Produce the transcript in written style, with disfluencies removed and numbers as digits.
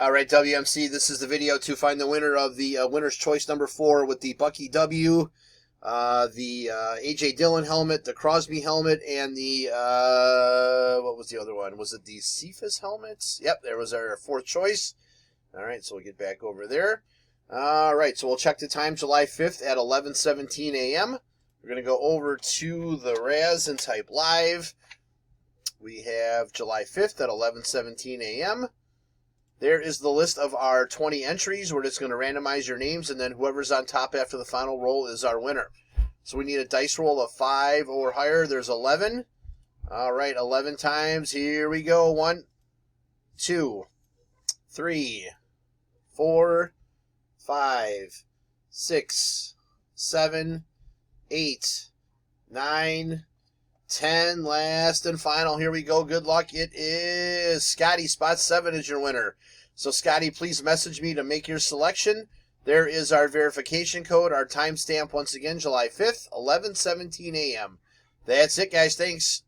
All right, WMC, this is the video to find the winner of the winner's choice number 4 with the Bucky W, the A.J. Dillon helmet, the Crosby helmet, and the, what was the other one? Was it the Cephas helmets? Yep, there was our 4th choice. All right, so we'll get back over there. All right, so we'll check the time, July 5th at 11:17 a.m. We're going to go over to the Raz and type live. We have July 5th at 11:17 a.m. There is the list of our 20 entries. We're just going to randomize your names, and then whoever's on top after the final roll is our winner. So we need a dice roll of 5 or higher. There's 11. All right, 11 times. Here we go. 1, 2, 3, 4, 5, 6, 7, 8, 9, 10. Last and final. Here we go. Good luck. It is Scotty. Spot 7 is your winner. So, Scotty, please message me to make your selection. There is our verification code, our timestamp once again, July 5th, 11:17 a.m. That's it, guys. Thanks.